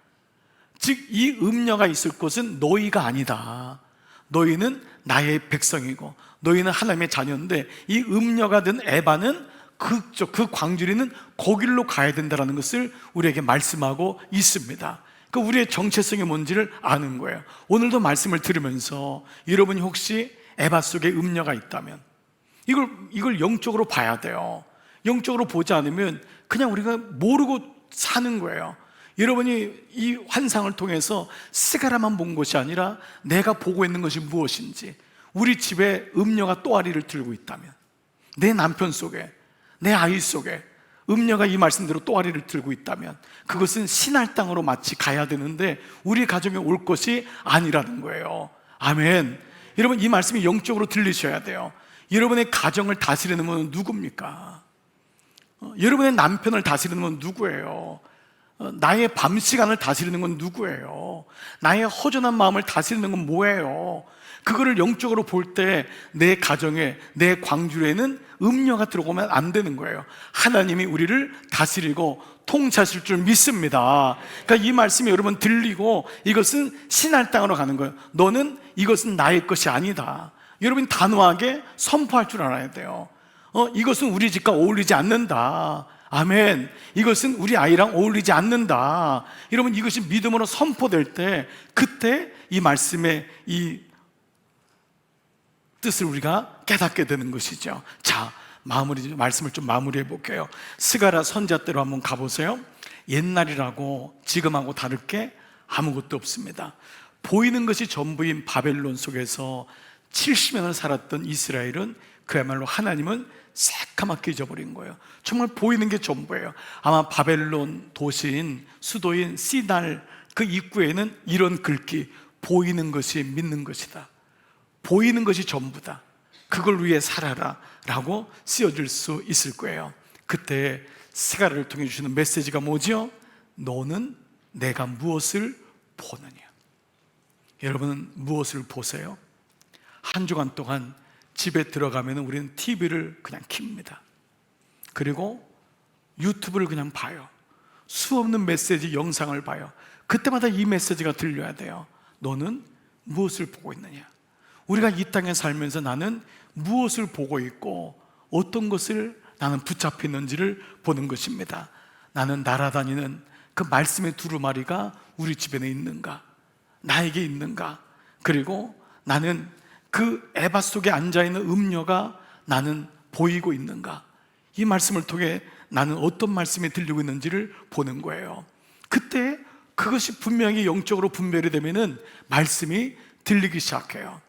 즉 이 음녀가 있을 곳은 너희가 아니다. 너희는 나의 백성이고 너희는 하나님의 자녀인데, 이 음녀가 된 에바는 그 광주리는 거길로 가야 된다는 것을 우리에게 말씀하고 있습니다. 그러니까 우리의 정체성이 뭔지를 아는 거예요. 오늘도 말씀을 들으면서 여러분이 혹시 에바 속에 음녀가 있다면 이걸 영적으로 봐야 돼요. 영적으로 보지 않으면 그냥 우리가 모르고 사는 거예요. 여러분이 이 환상을 통해서 시가라만 본 것이 아니라 내가 보고 있는 것이 무엇인지, 우리 집에 음녀가 또아리를 들고 있다면, 내 남편 속에, 내 아이 속에 음녀가 이 말씀대로 또아리를 들고 있다면 그것은 신할 땅으로 마치 가야 되는데 우리 가정에 올 것이 아니라는 거예요. 아멘. 여러분, 이 말씀이 영적으로 들리셔야 돼요. 여러분의 가정을 다스리는 분은 누굽니까? 여러분의 남편을 다스리는 건 누구예요? 나의 밤 시간을 다스리는 건 누구예요? 나의 허전한 마음을 다스리는 건 뭐예요? 그거를 영적으로 볼 때 내 가정에, 내 광주에는 음녀가 들어오면 안 되는 거예요. 하나님이 우리를 다스리고 통치하실 줄 믿습니다. 그러니까 이 말씀이 여러분 들리고 이것은 신할 땅으로 가는 거예요. 너는 이것은 나의 것이 아니다. 여러분 단호하게 선포할 줄 알아야 돼요. 이것은 우리 집과 어울리지 않는다. 아멘. 이것은 우리 아이랑 어울리지 않는다. 여러분, 이것이 믿음으로 선포될 때 그때 이 말씀의 이 뜻을 우리가 깨닫게 되는 것이죠. 자, 말씀을 좀 마무리해 볼게요. 스가랴 선지자대로 한번 가보세요. 옛날이라고 지금하고 다를 게 아무것도 없습니다. 보이는 것이 전부인 바벨론 속에서 70년을 살았던 이스라엘은 그야말로 하나님은 새까맣게 잊어버린 거예요. 정말 보이는 게 전부예요. 아마 바벨론 도시인, 수도인 시날 그 입구에는 이런 글귀, 보이는 것이 믿는 것이다. 보이는 것이 전부다. 그걸 위해 살아라 라고 쓰여질 수 있을 거예요. 그때 스가랴를 통해 주시는 메시지가 뭐죠? 너는 내가 무엇을 보느냐. 여러분은 무엇을 보세요? 한 주간 동안 집에 들어가면 우리는 TV를 그냥 켭니다. 그리고 유튜브를 그냥 봐요. 수없는 메시지 영상을 봐요. 그때마다 이 메시지가 들려야 돼요. 너는 무엇을 보고 있느냐. 우리가 이 땅에 살면서 나는 무엇을 보고 있고 어떤 것을 나는 붙잡혀 있는지를 보는 것입니다. 나는 날아다니는 그 말씀의 두루마리가 우리 집에는 있는가, 나에게 있는가, 그리고 나는 그 에바 속에 앉아있는 음녀가 나는 보이고 있는가, 이 말씀을 통해 나는 어떤 말씀이 들리고 있는지를 보는 거예요. 그때 그것이 분명히 영적으로 분별이 되면은 말씀이 들리기 시작해요.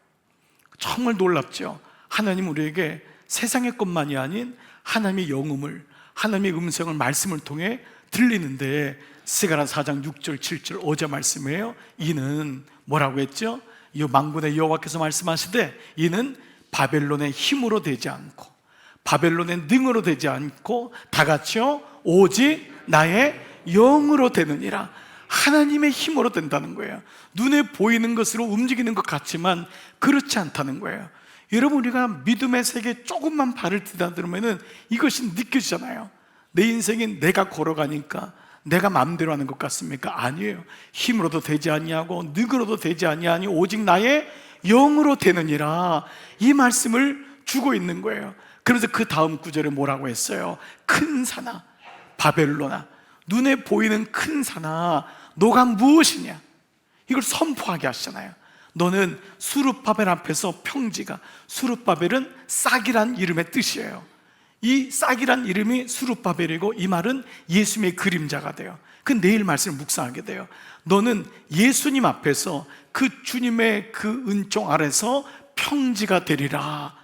정말 놀랍죠? 하나님 우리에게 세상의 것만이 아닌 하나님의 영음을, 하나님의 음성을 말씀을 통해 들리는데, 스가랴 4장 6절 7절 어제 말씀이에요. 이는 뭐라고 했죠? 이 만군의 여호와께서 말씀하시되 이는 바벨론의 힘으로 되지 않고 바벨론의 능으로 되지 않고 다 같이요 오직 나의 영으로 되느니라. 하나님의 힘으로 된다는 거예요. 눈에 보이는 것으로 움직이는 것 같지만 그렇지 않다는 거예요. 여러분, 우리가 믿음의 세계에 조금만 발을 디뎌들면 이것이 느껴지잖아요. 내 인생이 내가 걸어가니까 내가 마음대로 하는 것 같습니까? 아니에요. 힘으로도 되지 아니하고 능으로도 되지 아니하니 오직 나의 영으로 되느니라. 이 말씀을 주고 있는 거예요. 그래서 그 다음 구절에 뭐라고 했어요? 큰 산아 바벨론아, 눈에 보이는 큰 산아 너가 무엇이냐, 이걸 선포하게 하시잖아요. 너는 수룹바벨 앞에서 평지가, 수룹바벨은 싹이란 이름의 뜻이에요. 이 싹이란 이름이 수룹바벨이고 이 말은 예수님의 그림자가 돼요. 그 내일 말씀을 묵상하게 돼요. 너는 예수님 앞에서 그 주님의 그 은총 아래서 평지가 되리라,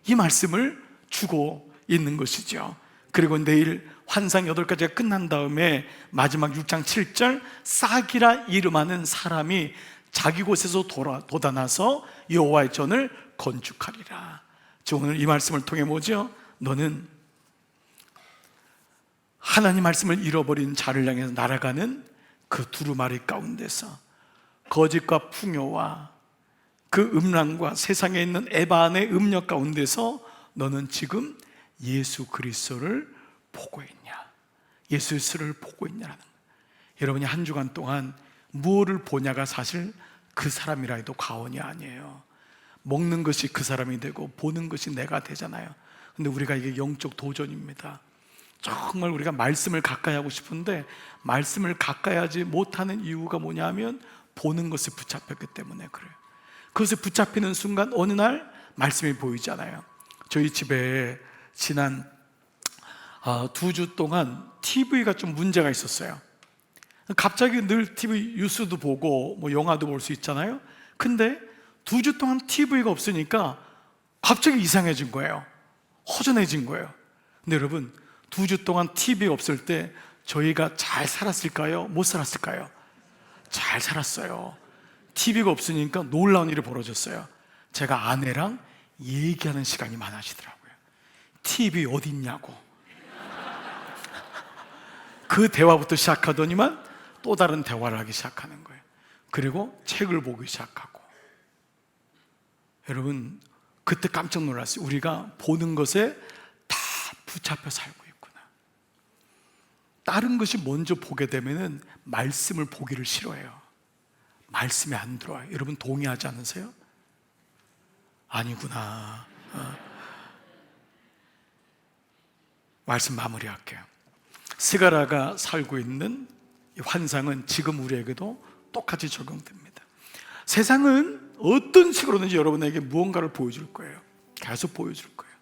이 말씀을 주고 있는 것이죠. 그리고 내일 환상 8가지가 끝난 다음에 마지막 6장 7절, 싹이라 이름하는 사람이 자기 곳에서 돋아나서 여호와의 전을 건축하리라. 저 오늘 이 말씀을 통해 뭐죠? 너는 하나님 말씀을 잃어버린 자를 향해서 날아가는 그 두루마리 가운데서 거짓과 풍요와 그 음란과 세상에 있는 에반의 음력 가운데서 너는 지금 예수 그리스도를 보고 있냐, 예수 그리스도를 보고 있냐라는 거예요. 여러분이 한 주간 동안 무엇을 보냐가 사실 그 사람이라 해도 과언이 아니에요. 먹는 것이 그 사람이 되고 보는 것이 내가 되잖아요. 근데 우리가 이게 영적 도전입니다. 정말 우리가 말씀을 가까이 하고 싶은데 말씀을 가까이 하지 못하는 이유가 뭐냐면 보는 것에 붙잡혔기 때문에 그래요. 그것에 붙잡히는 순간 어느 날 말씀이 보이잖아요. 저희 집에 지난 2주 동안 TV가 좀 문제가 있었어요. 갑자기 늘 TV 뉴스도 보고 뭐 영화도 볼 수 있잖아요. 근데 2주 동안 TV가 없으니까 갑자기 이상해진 거예요. 허전해진 거예요. 근데 여러분, 2주 동안 TV가 없을 때 저희가 잘 살았을까요? 못 살았을까요? 잘 살았어요. TV가 없으니까 놀라운 일이 벌어졌어요. 제가 아내랑 얘기하는 시간이 많아지더라고요. TV 어디 있냐고. 그 대화부터 시작하더니만 또 다른 대화를 하기 시작하는 거예요. 그리고 책을 보기 시작하고. 여러분, 그때 깜짝 놀랐어요. 우리가 보는 것에 다 붙잡혀 살고 있구나. 다른 것이 먼저 보게 되면은 말씀을 보기를 싫어해요. 말씀이 안 들어와요. 여러분 동의하지 않으세요? 아니구나. 말씀 마무리할게요. 스가랴가 살고 있는 이 환상은 지금 우리에게도 똑같이 적용됩니다. 세상은 어떤 식으로든지 여러분에게 무언가를 보여줄 거예요. 계속 보여줄 거예요.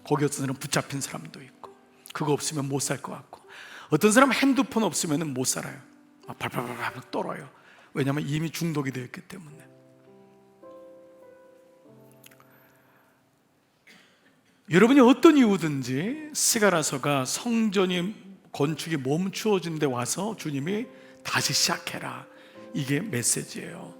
거기 어떤 사람은 붙잡힌 사람도 있고, 그거 없으면 못 살 것 같고, 어떤 사람은 핸드폰 없으면 못 살아요. 막 발발발발 떨어요. 왜냐하면 이미 중독이 되어 있기 때문에. 여러분이 어떤 이유든지 스가랴서가 성전이 건축이 멈추어진 데 와서 주님이 다시 시작해라, 이게 메시지예요.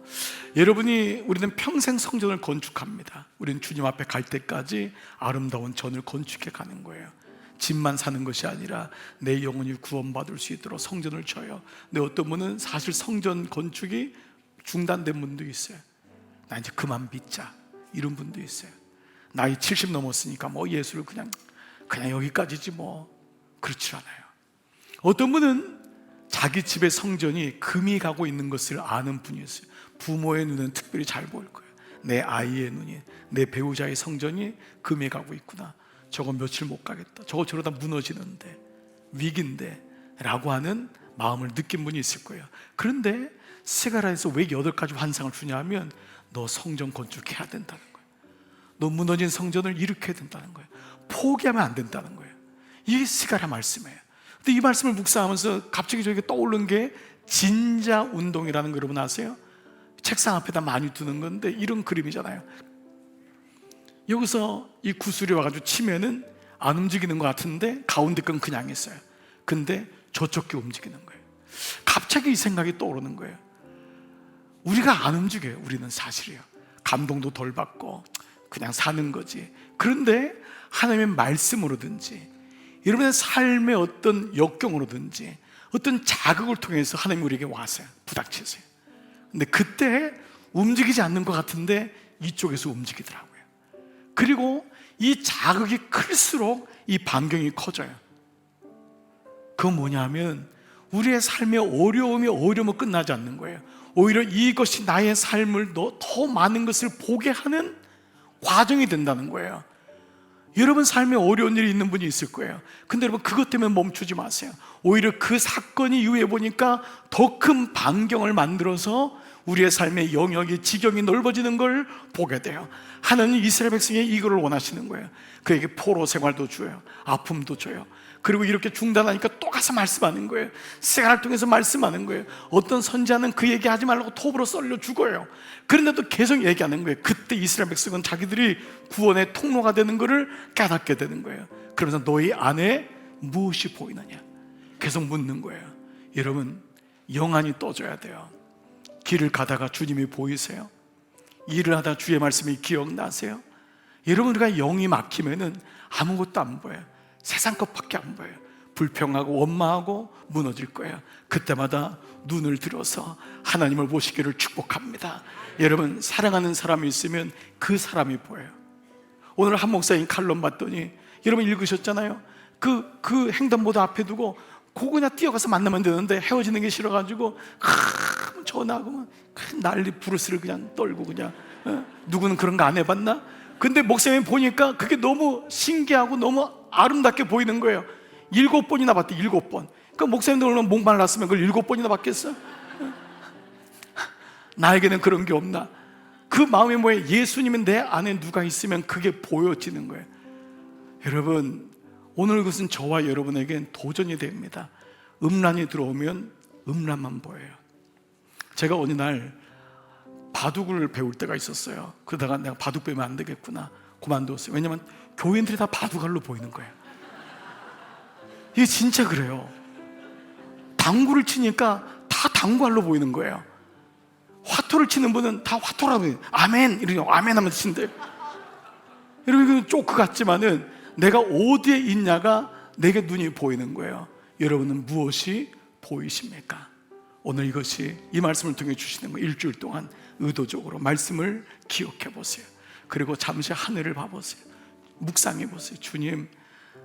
우리는 평생 성전을 건축합니다. 우리는 주님 앞에 갈 때까지 아름다운 전을 건축해 가는 거예요. 집만 사는 것이 아니라 내 영혼이 구원받을 수 있도록 성전을 져요. 근데 어떤 분은 사실 성전 건축이 중단된 분도 있어요. 나 이제 그만 믿자, 이런 분도 있어요. 나이 70 넘었으니까 뭐 예수를 그냥 여기까지지 뭐. 그렇지 않아요. 어떤 분은 자기 집의 성전이 금이 가고 있는 것을 아는 분이 있어요. 부모의 눈은 특별히 잘 보일 거예요. 내 아이의 눈이, 내 배우자의 성전이 금이 가고 있구나. 저거 며칠 못 가겠다. 저거 저러다 무너지는데, 위기인데 라고 하는 마음을 느낀 분이 있을 거예요. 그런데 스가랴에서 왜 8가지 환상을 주냐 하면 너 성전 건축해야 된다는 거예요. 너 무너진 성전을 일으켜야 된다는 거예요. 포기하면 안 된다는 거예요. 이게 스가랴 말씀이에요. 근데 이 말씀을 묵상하면서 갑자기 저에게 떠오른 게 진자 운동이라는 거 여러분 아세요? 책상 앞에다 많이 두는 건데 이런 그림이잖아요. 여기서 이 구슬이 와가지고 치면은 안 움직이는 것 같은데 가운데 건 그냥 있어요. 근데 저쪽 게 움직이는 거예요. 갑자기 이 생각이 떠오르는 거예요. 우리가 안 움직여요. 우리는 사실이에요. 감동도 덜 받고 그냥 사는 거지. 그런데 하나님의 말씀으로든지 여러분의 삶의 어떤 역경으로든지 어떤 자극을 통해서 하나님이 우리에게 와서요, 부닥치세요. 근데 그때 움직이지 않는 것 같은데 이쪽에서 움직이더라고요. 그리고 이 자극이 클수록 이 반경이 커져요. 그건 뭐냐면 우리의 삶의 어려움이 끝나지 않는 거예요. 오히려 이것이 나의 삶을 더 많은 것을 보게 하는 과정이 된다는 거예요. 여러분 삶에 어려운 일이 있는 분이 있을 거예요. 근데 여러분 그것 때문에 멈추지 마세요. 오히려 그 사건이 이후에 보니까 더 큰 반경을 만들어서 우리의 삶의 영역이 지경이 넓어지는 걸 보게 돼요. 하나님 이스라엘 백성이 이거를 원하시는 거예요. 그에게 포로 생활도 줘요, 아픔도 줘요. 그리고 이렇게 중단하니까 또 가서 말씀하는 거예요. 생활을 통해서 말씀하는 거예요. 어떤 선지자는 그 얘기하지 말라고 톱으로 썰려 죽어요. 그런데도 계속 얘기하는 거예요. 그때 이스라엘 백성은 자기들이 구원의 통로가 되는 것을 깨닫게 되는 거예요. 그러면서 너희 안에 무엇이 보이느냐 계속 묻는 거예요. 여러분, 영안이 떠져야 돼요. 길을 가다가 주님이 보이세요? 일을 하다 주의 말씀이 기억나세요? 여러분, 우리가 영이 막히면은 아무것도 안 보여요. 세상 것밖에 안 보여요. 불평하고 원망하고 무너질 거예요. 그때마다 눈을 들어서 하나님을 보시기를 축복합니다. 여러분, 사랑하는 사람이 있으면 그 사람이 보여요. 오늘 한 목사님 칼럼 봤더니 여러분 읽으셨잖아요. 그 횡단보도 앞에 두고 그거 그냥 뛰어가서 만나면 되는데 헤어지는 게 싫어가지고 전화하고 난리 부르스를 그냥 떨고 그냥 누구는 그런 거 안 해봤나? 근데 목사님이 보니까 그게 너무 신기하고 너무 아름답게 보이는 거예요. 7번이나 봤대. 7번. 그러니까 목사님들 오늘 목말랐으면 그걸 7번이나 봤겠어? 나에게는 그런 게 없나? 그 마음이 뭐예요? 예수님은 내 안에 누가 있으면 그게 보여지는 거예요. 여러분, 오늘 그것은 저와 여러분에겐 도전이 됩니다. 음란이 들어오면 음란만 보여요. 제가 어느 날 바둑을 배울 때가 있었어요. 그러다가 내가 바둑 배우면 안 되겠구나 그만뒀어요. 왜냐면 교인들이 다 바둑알로 보이는 거예요. 이게 진짜 그래요. 당구를 치니까 다 당구알로 보이는 거예요. 화토를 치는 분은 다 화토라고 해요. 아멘 이러죠. 아멘 하면서 친대요. 여러분, 이건 조크 같지만은 내가 어디에 있냐가 내게 눈이 보이는 거예요. 여러분은 무엇이 보이십니까? 오늘 이것이 이 말씀을 통해 주시는 거, 일주일 동안 의도적으로 말씀을 기억해 보세요. 그리고 잠시 하늘을 봐보세요. 묵상해 보세요. 주님,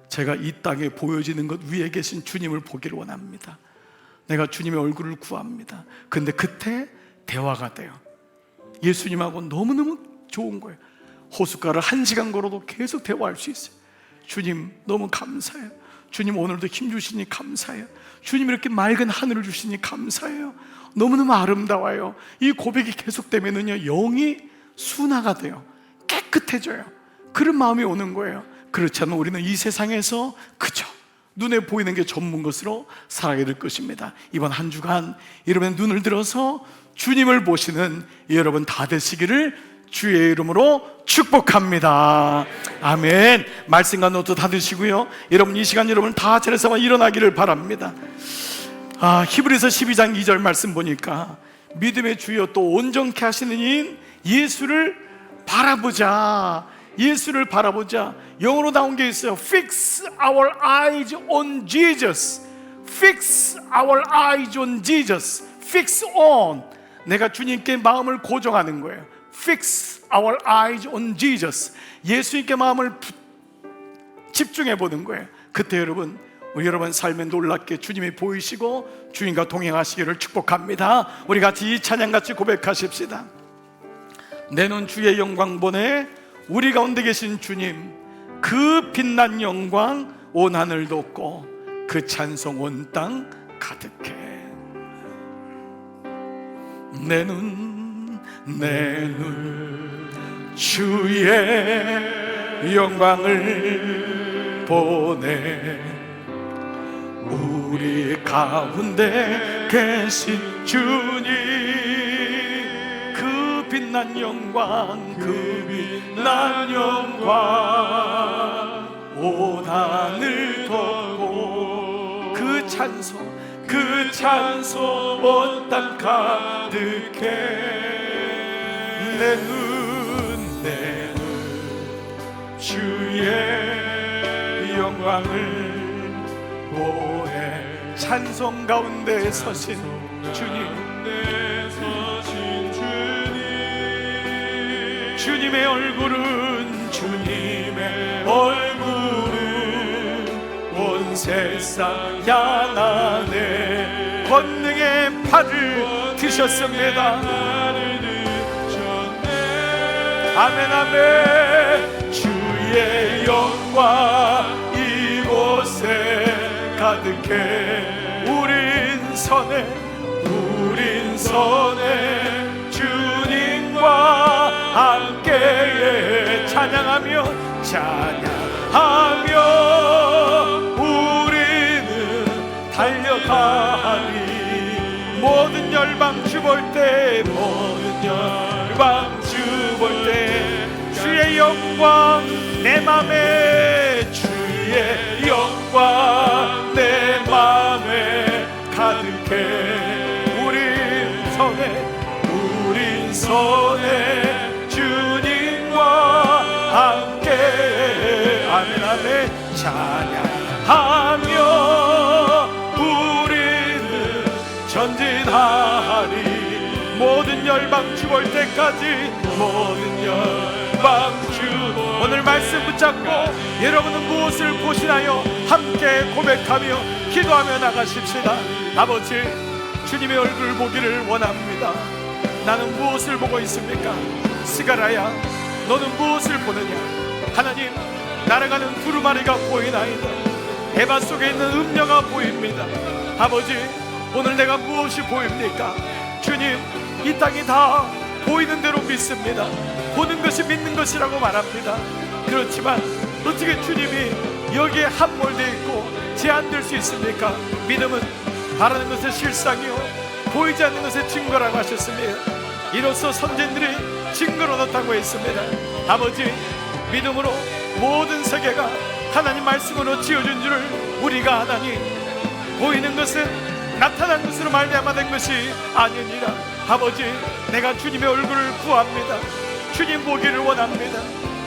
제가 이 땅에 보여지는 것 위에 계신 주님을 보기를 원합니다. 내가 주님의 얼굴을 구합니다. 근데 그때 대화가 돼요. 예수님하고 너무너무 좋은 거예요. 호숫가를 1시간 걸어도 계속 대화할 수 있어요. 주님 너무 감사해요. 주님 오늘도 힘 주시니 감사해요. 주님 이렇게 맑은 하늘을 주시니 감사해요. 너무너무 아름다워요. 이 고백이 계속되면은요, 영이 순화가 돼요. 깨끗해져요. 그런 마음이 오는 거예요. 그렇지 않으면 우리는 이 세상에서 그저 눈에 보이는 게 전문 것으로 살아야 될 것입니다. 이번 한 주간 여러분의 눈을 들어서 주님을 보시는 여러분 다 되시기를 주의 이름으로 축복합니다. 아멘. 말씀과 노트 다 드시고요. 여러분 이 시간 여러분 다 차려서 일어나기를 바랍니다. 히브리서 12장 2절 말씀 보니까 믿음의 주여 또 온전케 하시는 이인 예수를 바라보자. 예수를 바라보자. 영어로 나온 게 있어요. Fix our eyes on Jesus. Fix our eyes on Jesus. Fix on. 내가 주님께 마음을 고정하는 거예요. Fix our eyes on Jesus. 예수님께 마음을 집중해 보는 거예요. 그때 여러분, 우리 여러분 삶에 놀랍게 주님이 보이시고 주님과 동행하시기를 축복합니다. 우리 같이 이 찬양 같이 고백하십시다. 내 눈 주의 영광 보네. 우리 가운데 계신 주님, 그 빛난 영광 온 하늘 돋고 그 찬송 온 땅 가득해. 내 눈 주의 영광을 보네. 우리 가운데 계신 주님, 그 빛난 영광, 그 빛난 영광 온 하늘 덮고 그 찬송 온 땅 가득해. 내 눈 주의 영광을 보해. 찬송 가운데 서신 주님, 주님의 얼굴은 온 세상 향하네. 권능의 팔을 드셨습니다. 아멘 아멘. 주의 주의 영광 이곳에 가득해. 우린 선해 주님과 함께 찬양하며 우리는 달려가리. 모든 열방 주볼 때 주의 영광 내 맘에 주의 영광 내 맘에 가득해. 우린 선해 주님과 함께 아멘 아멘 찬양하며 우리는 전진하리. 모든 열방 주 볼 때까지 오늘 말씀 붙잡고 여러분은 무엇을 보시나요? 함께 고백하며 기도하며 나가십시다. 아버지, 주님의 얼굴 보기를 원합니다. 나는 무엇을 보고 있습니까? 스가랴야, 너는 무엇을 보느냐? 하나님, 날아가는 두루마리가 보이나이다. 에바 속에 있는 음녀가 보입니다. 아버지, 오늘 내가 무엇이 보입니까? 주님, 이 땅이 다 보이는 대로 믿습니다. 보는 것이 믿는 것이라고 말합니다. 그렇지만 어떻게 주님이 여기에 함몰되어 있고 제한될 수 있습니까? 믿음은 바라는 것의 실상이요 보이지 않는 것의 증거라고 하셨습니다. 이로써 선진들이 증거를 얻었다고 했습니다. 아버지, 믿음으로 모든 세계가 하나님 말씀으로 지어준 줄을 우리가 아나니 보이는 것은 나타난 것으로 말미암아 된 것이 아니니라. 아버지, 내가 주님의 얼굴을 구합니다. 주님 보기를 원합니다.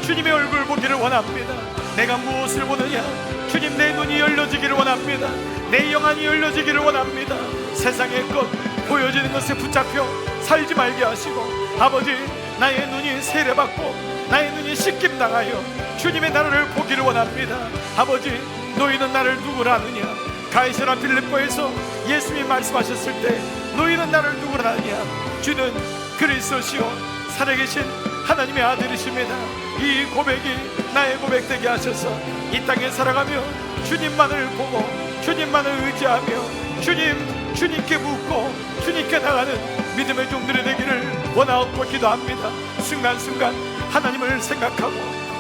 주님의 얼굴 보기를 원합니다. 내가 무엇을 보느냐? 주님, 내 눈이 열려지기를 원합니다. 내 영안이 열려지기를 원합니다. 세상의 것 보여지는 것에 붙잡혀 살지 말게 하시고, 아버지, 나의 눈이 세례받고 나의 눈이 씻김당하여 주님의 나라를 보기를 원합니다. 아버지, 너희는 나를 누구라 하느냐? 가이사랴 빌립보에서 예수님이 말씀하셨을 때 너희는 나를 누구라 하느냐? 주는 그리스도시요 살아계신 하나님의 아들이십니다. 이 고백이 나의 고백되게 하셔서 이 땅에 살아가며 주님만을 보고 주님만을 의지하며 주님께 묻고 주님께 나가는 믿음의 종들이 되기를 원하옵고 기도합니다. 순간순간 하나님을 생각하고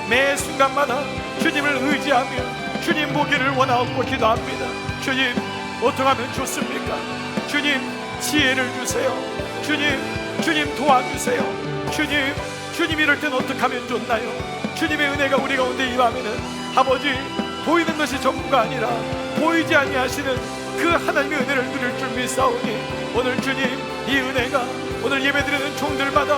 매 순간마다 주님을 의지하며 주님 보기를 원하옵고 기도합니다. 주님, 어떻게 하면 좋습니까? 주님, 지혜를 주세요. 주님 도와주세요. 주님 이럴 땐 어떻게 하면 좋나요? 주님의 은혜가 우리 가운데 임하면은 아버지, 보이는 것이 전부가 아니라 보이지 아니하시는 그 하나님의 은혜를 누릴 줄 믿사오니 오늘 주님, 이 은혜가 오늘 예배드리는 종들마다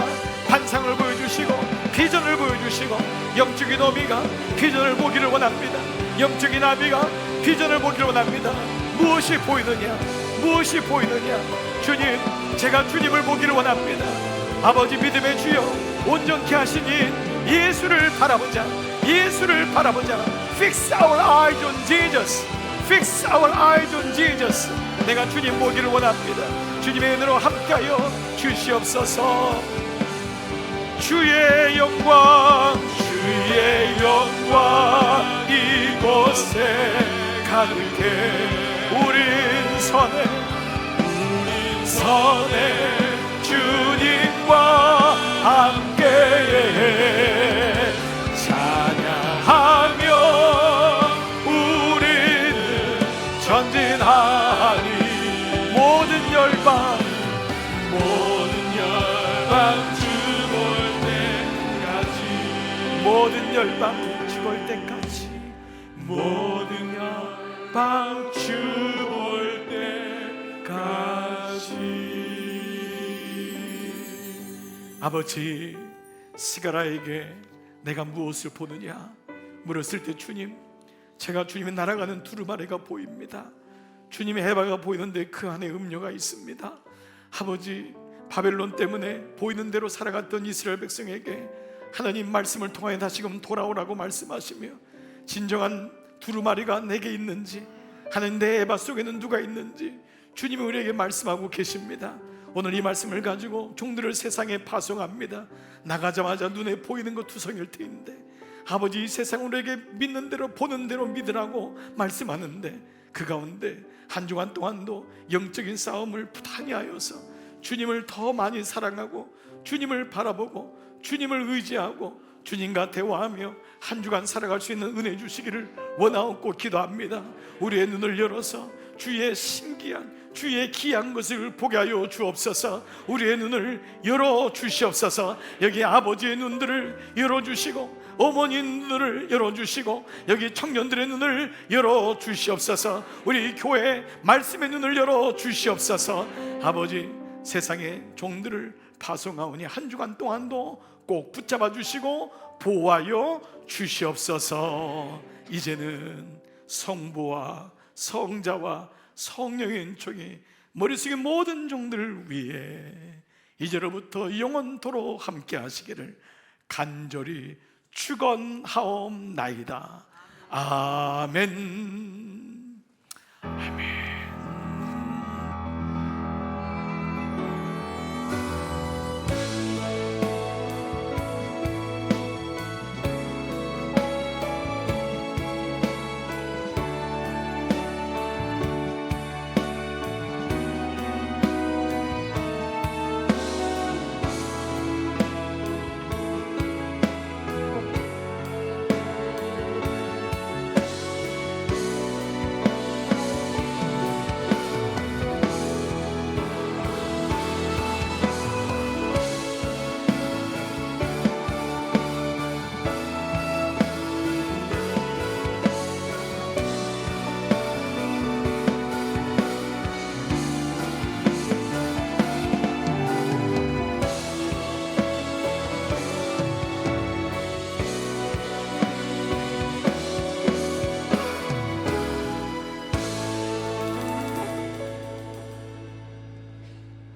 환상을 보여주시고 비전을 보여주시고 영적인 어미가 비전을 보기를 원합니다. 영적인 아비가 비전을 보기를 원합니다. 무엇이 보이느냐? 주님, 제가 주님을 보기를 원합니다. 아버지, 믿음의 주여, 온전케 하신 이 예수를 바라보자. Fix our eyes on Jesus. Fix our eyes on Jesus. 내가 주님 보기를 원합니다. 주님의 은혜로 함께하여 주시옵소서. 주의 영광 이곳에 가득해. 우린 선해 주님과 함께 찬양하며 우리는 전진하리. 모든 열방 모든 열방 주 볼 때까지 아버지, 스가랴에게 내가 무엇을 보느냐 물었을 때 주님, 제가 주님의 날아가는 두루마리가 보입니다. 주님의 해바가 보이는데 그 안에 음료가 있습니다. 아버지, 바벨론 때문에 보이는 대로 살아갔던 이스라엘 백성에게 하나님 말씀을 통하여 다시금 돌아오라고 말씀하시며 진정한 두루마리가 내게 있는지, 하나님 내 에바 속에는 누가 있는지 주님이 우리에게 말씀하고 계십니다. 오늘 이 말씀을 가지고 종들을 세상에 파송합니다. 나가자마자 눈에 보이는 것 투성일 테인데 아버지, 이 세상 우리에게 믿는 대로 보는 대로 믿으라고 말씀하는데, 그 가운데 한 주간 동안도 영적인 싸움을 부단히 하여서 주님을 더 많이 사랑하고 주님을 바라보고 주님을 의지하고 주님과 대화하며 한 주간 살아갈 수 있는 은혜 주시기를 원하옵고 기도합니다. 우리의 눈을 열어서 주의 신기한, 주의 귀한 것을 보게 하여 주옵소서. 우리의 눈을 열어 주시옵소서. 여기 아버지의 눈들을 열어 주시고 어머니 눈을 열어 주시고 여기 청년들의 눈을 열어 주시옵소서. 우리 교회 말씀의 눈을 열어 주시옵소서. 아버지, 세상의 종들을 파송하오니 한 주간 동안도 꼭 붙잡아 주시고 보호하여 주시옵소서. 이제는 성부와 성자와 성령의 은총이 머릿속의 모든 종들을 위해 이제로부터 영원토록 함께 하시기를 간절히 축원하옵나이다. 아멘.